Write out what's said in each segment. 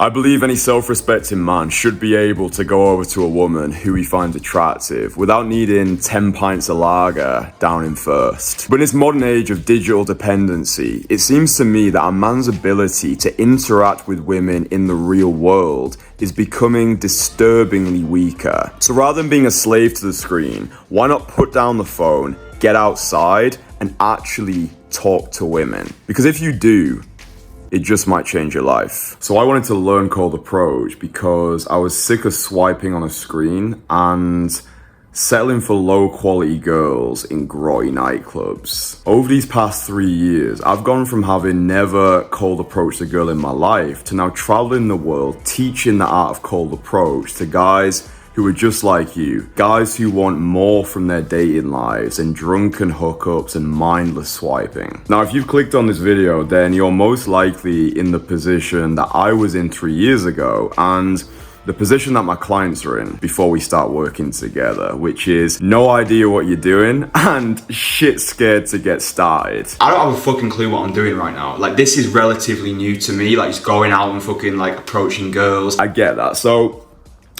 I believe any self-respecting man should be able to go over to a woman who he finds attractive without needing 10 pints of lager down in first. But in this modern age of digital dependency, it seems to me that a man's ability to interact with women in the real world is becoming disturbingly weaker. So rather than being a slave to the screen, why not put down the phone, get outside, and actually talk to women? Because if you do, it just might change your life. So I wanted to learn cold approach because I was sick of swiping on a screen and settling for low quality girls in grotty nightclubs. Over these past 3 years, I've gone from having never cold approached a girl in my life to now traveling the world teaching the art of cold approach to guys who are just like you, guys who want more from their dating lives than drunken hookups and mindless swiping. Now, if you've clicked on this video, then you're most likely in the position that I was in 3 years ago and the position that my clients are in before we start working together, which is no idea what you're doing and shit scared to get started. I don't have a fucking clue what I'm doing right now. Like, this is relatively new to me, like just going out and fucking like approaching girls. I get that. So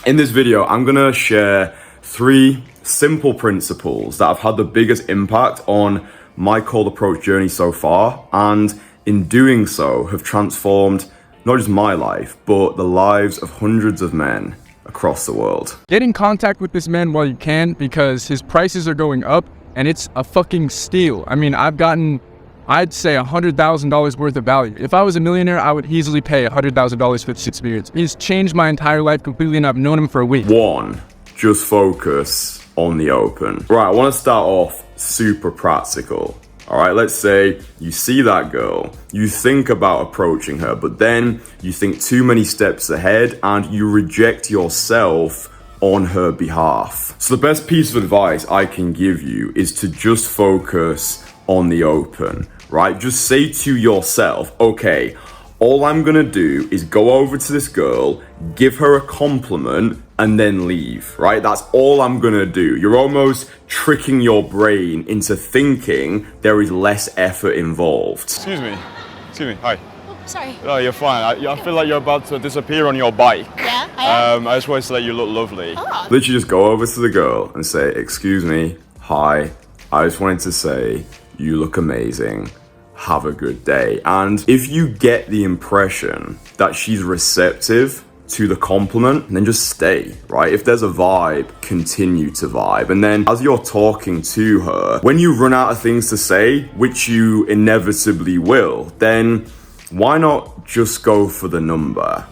in this video, I'm gonna share 3 simple principles that have had the biggest impact on my cold approach journey so far, and in doing so have transformed not just my life, but the lives of hundreds of men across the world. Get in contact with this man while you can, because his prices are going up and it's a fucking steal. I mean, I've gotten, I'd say $100,000 worth of value. If I was a millionaire, I would easily pay $100,000 for this experience. He's changed my entire life completely and I've known him for a week. 1, just focus on the open. Right, I wanna start off super practical. All right, let's say you see that girl, you think about approaching her, but then you think too many steps ahead and you reject yourself on her behalf. So the best piece of advice I can give you is to just focus on the open, right? Just say to yourself, okay, all I'm gonna do is go over to this girl, give her a compliment, and then leave, right? That's all I'm gonna do. You're almost tricking your brain into thinking there is less effort involved. Excuse me, hi. Oh, sorry. Oh, you're fine. I feel like you're about to disappear on your bike. Yeah, I am. I just wanted to let you look lovely. Oh. Literally just go over to the girl and say, excuse me, hi, I just wanted to say, you look amazing. Have a good day. And if you get the impression that she's receptive to the compliment, then just stay, right? If there's a vibe, continue to vibe. And then as you're talking to her, when you run out of things to say, which you inevitably will, then why not just go for the number,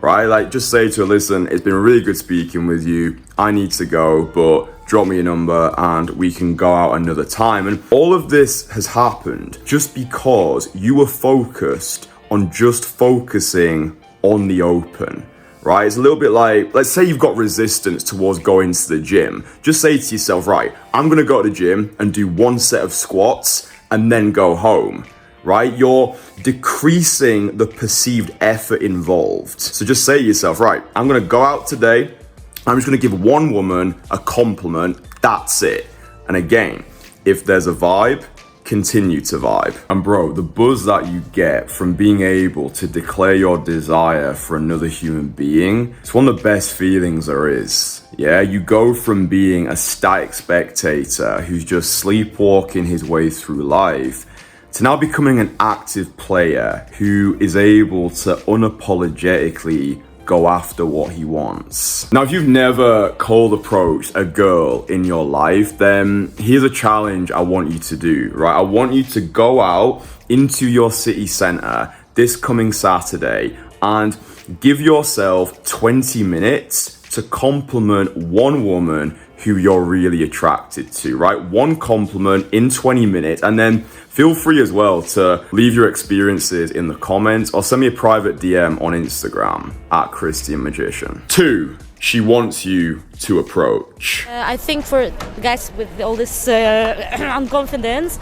right? Like, just say to her, listen, it's been really good speaking with you. I need to go, but drop me a number and we can go out another time. And all of this has happened just because you were focused on just focusing on the open, right? It's a little bit like, let's say you've got resistance towards going to the gym. Just say to yourself, right, I'm gonna go to the gym and do 1 set of squats and then go home, right? You're decreasing the perceived effort involved. So just say to yourself, right, I'm gonna go out today, I'm just gonna give 1 woman a compliment, that's it. And again, if there's a vibe, continue to vibe. And bro, the buzz that you get from being able to declare your desire for another human being, it's one of the best feelings there is. Yeah, you go from being a static spectator who's just sleepwalking his way through life to now becoming an active player who is able to unapologetically go after what he wants. Now, if you've never cold approached a girl in your life, then here's a challenge I want you to do, right? I want you to go out into your city center this coming Saturday and give yourself 20 minutes to compliment 1 woman who you're really attracted to, right? 1 compliment in 20 minutes, and then feel free as well to leave your experiences in the comments or send me a private DM on Instagram at Kristian Magician. 2, she wants you to approach. I think for guys with all this unconfidence,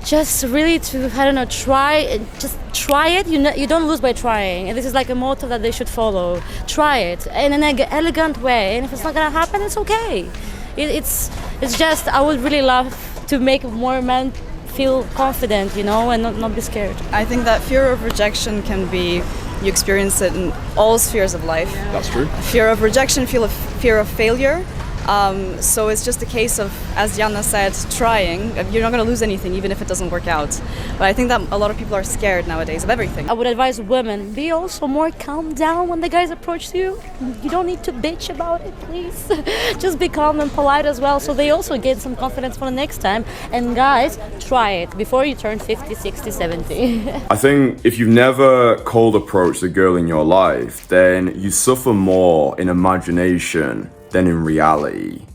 just really to, I don't know, try it. You don't lose by trying. And this is like a motto that they should follow. Try it in an elegant way. And if it's not gonna happen, it's okay. It's just, I would really love to make more men feel confident, you know, and not be scared. I think that fear of rejection can be You experience it in all spheres of life. That's true. Fear of rejection, fear of failure. So it's just a case of, as Diana said, trying. You're not going to lose anything, even if it doesn't work out. But I think that a lot of people are scared nowadays of everything. I would advise women, be also more calm down when the guys approach you. You don't need to bitch about it, please. Just be calm and polite as well, so they also gain some confidence for the next time. And guys, try it before you turn 50, 60, 70. I think if you've never cold approached a girl in your life, then you suffer more in imagination than in reality.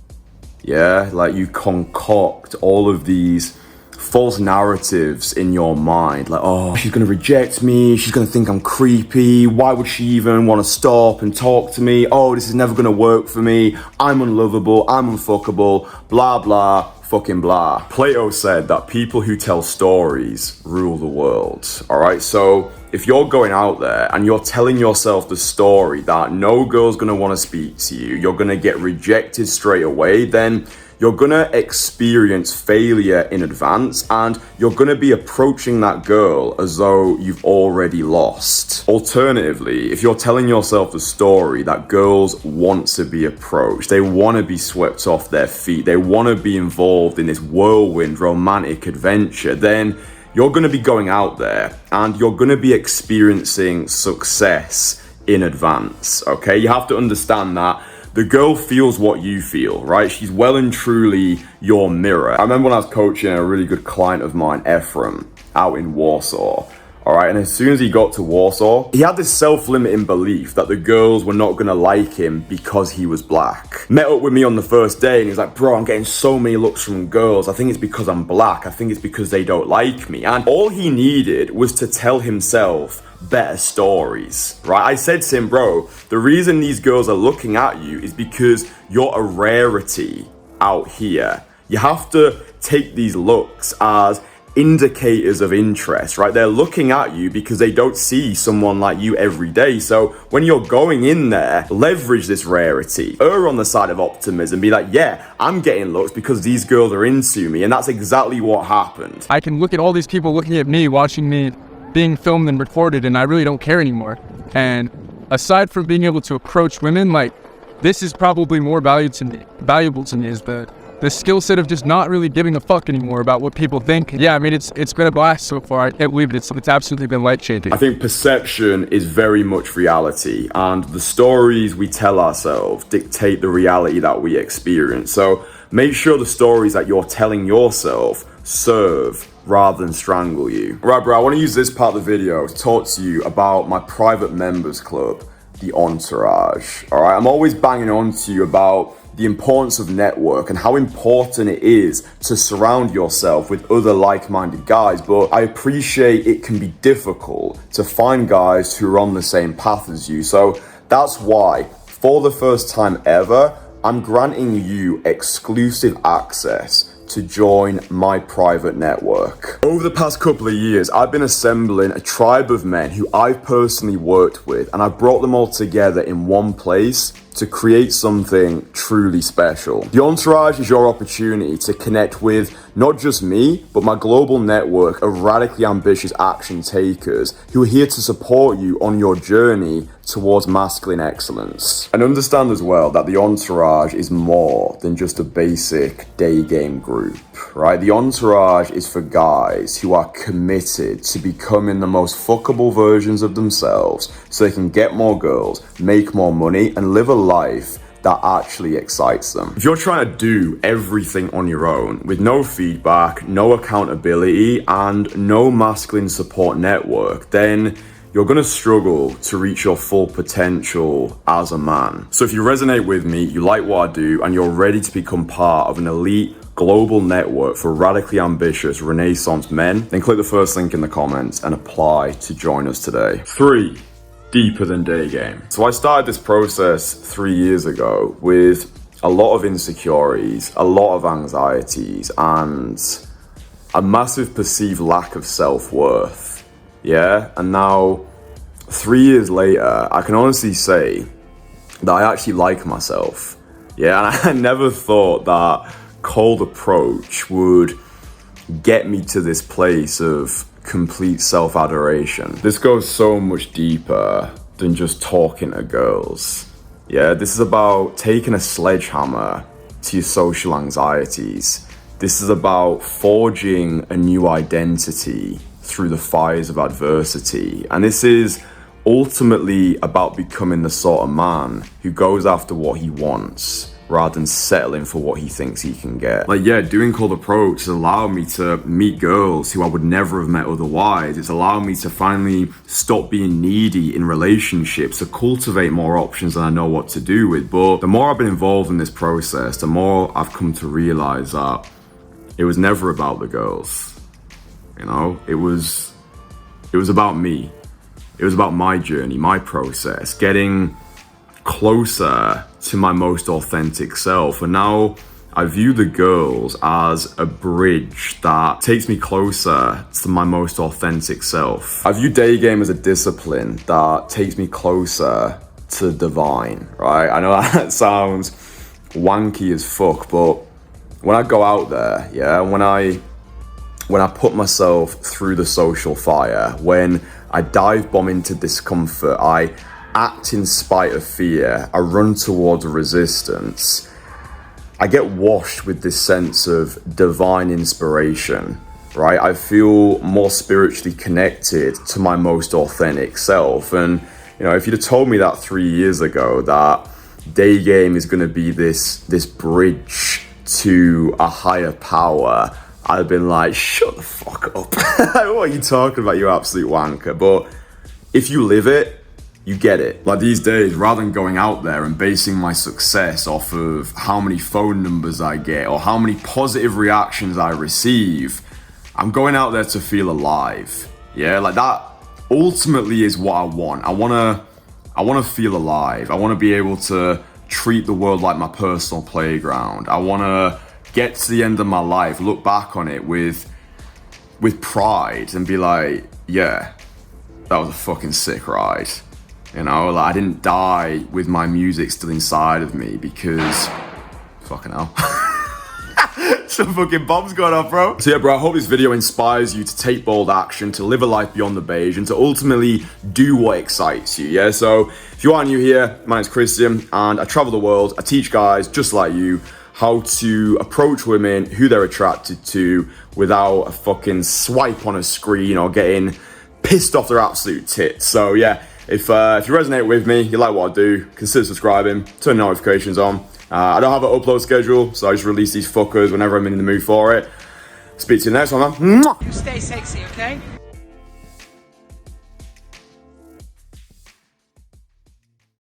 Yeah, like you concoct all of these false narratives in your mind, like, oh, she's gonna reject me, she's gonna think I'm creepy, why would she even want to stop and talk to me, oh, this is never gonna work for me, I'm unlovable, I'm unfuckable, blah blah fucking blah. Plato said that people who tell stories rule the world. All right, so if you're going out there and you're telling yourself the story that no girl's gonna want to speak to you, you're gonna get rejected straight away, then you're gonna experience failure in advance and you're gonna be approaching that girl as though you've already lost. Alternatively, if you're telling yourself the story that girls want to be approached, they wanna be swept off their feet, they wanna be involved in this whirlwind romantic adventure, then you're gonna be going out there and you're gonna be experiencing success in advance, okay? You have to understand that the girl feels what you feel, right? She's well and truly your mirror. I remember when I was coaching a really good client of mine, Ephraim, out in Warsaw. All right, and as soon as he got to Warsaw, he had this self-limiting belief that the girls were not gonna like him because he was black. Met up with me on the first day and he's like, bro, I'm getting so many looks from girls. I think it's because I'm black. I think it's because they don't like me. And all he needed was to tell himself better stories, right? I said to him, bro, the reason these girls are looking at you is because you're a rarity out here. You have to take these looks as indicators of interest, right? They're looking at you because they don't see someone like you every day. So when you're going in there, leverage this rarity, err on the side of optimism, be like, yeah, I'm getting looks because these girls are into me. And that's exactly what happened. I can look at all these people looking at me, watching me being filmed and recorded, and I really don't care anymore. And aside from being able to approach women, like, this is probably more valuable to me is the skill set of just not really giving a fuck anymore about what people think. Yeah, I mean, it's been a blast so far. I can't believe it. It's absolutely been life-changing. I think perception is very much reality, and the stories we tell ourselves dictate the reality that we experience. So make sure the stories that you're telling yourself serve rather than strangle you. Right, bro, I want to use this part of the video to talk to you about my private members club, the Entourage. All right, I'm always banging on to you about the importance of network and how important it is to surround yourself with other like-minded guys, but I appreciate it can be difficult to find guys who are on the same path as you. So that's why, for the first time ever, I'm granting you exclusive access to join my private network. Over the past couple of years, I've been assembling a tribe of men who I've personally worked with, and I've brought them all together in one place to create something truly special. The Entourage is your opportunity to connect with not just me, but my global network of radically ambitious action takers who are here to support you on your journey towards masculine excellence. And understand as well that the Entourage is more than just a basic day game group, right? The Entourage is for guys who are committed to becoming the most fuckable versions of themselves so they can get more girls, make more money, and live a life that actually excites them. If you're trying to do everything on your own with no feedback, no accountability, and no masculine support network, then you're gonna struggle to reach your full potential as a man. So if you resonate with me, you like what I do, and you're ready to become part of an elite global network for radically ambitious Renaissance men, then click the first link in the comments and apply to join us today. 3. Deeper than Daygame. So I started this process 3 years ago with a lot of insecurities, a lot of anxieties, and a massive perceived lack of self-worth. Yeah, and now 3 years later, I can honestly say that I actually like myself. Yeah, and I never thought that cold approach would get me to this place of complete self-adoration. This goes so much deeper than just talking to girls. Yeah, this is about taking a sledgehammer to your social anxieties. This is about forging a new identity through the fires of adversity. And this is ultimately about becoming the sort of man who goes after what he wants rather than settling for what he thinks he can get. Like, yeah, doing cold approach has allowed me to meet girls who I would never have met otherwise. It's allowed me to finally stop being needy in relationships, to cultivate more options than I know what to do with. But the more I've been involved in this process, the more I've come to realize that it was never about the girls. You know, it was about me. It was about my journey, my process, getting closer to my most authentic self. And now I view the girls as a bridge that takes me closer to my most authentic self. I view Daygame as a discipline that takes me closer to the divine, right? I know that sounds wanky as fuck, but when I go out there, yeah, when I put myself through the social fire, when I dive bomb into discomfort, I act in spite of fear, I run towards resistance, I get washed with this sense of divine inspiration, right? I feel more spiritually connected to my most authentic self. And, you know, if you'd have told me that 3 years ago, that Daygame is going to be this bridge to a higher power, I'd have been like, shut the fuck up. What are you talking about, you absolute wanker? But if you live it, you get it. Like these days, rather than going out there and basing my success off of how many phone numbers I get or how many positive reactions I receive, I'm going out there to feel alive. Yeah, like that ultimately is what I want. I wanna feel alive. I wanna be able to treat the world like my personal playground. I wanna get to the end of my life, look back on it with pride and be like, yeah, that was a fucking sick ride. You know, like I didn't die with my music still inside of me because, fucking hell. Some fucking bombs going off, bro. So yeah, bro, I hope this video inspires you to take bold action, to live a life beyond the beige, and to ultimately do what excites you, yeah? So if you are new here, my name's Kristian, and I travel the world. I teach guys just like you how to approach women, who they're attracted to, without a fucking swipe on a screen or getting pissed off their absolute tits. So yeah, if you resonate with me, you like what I do, consider subscribing, turn notifications on. I don't have an upload schedule, so I just release these fuckers whenever I'm in the mood for it. Speak to you next one, man. You stay sexy, okay?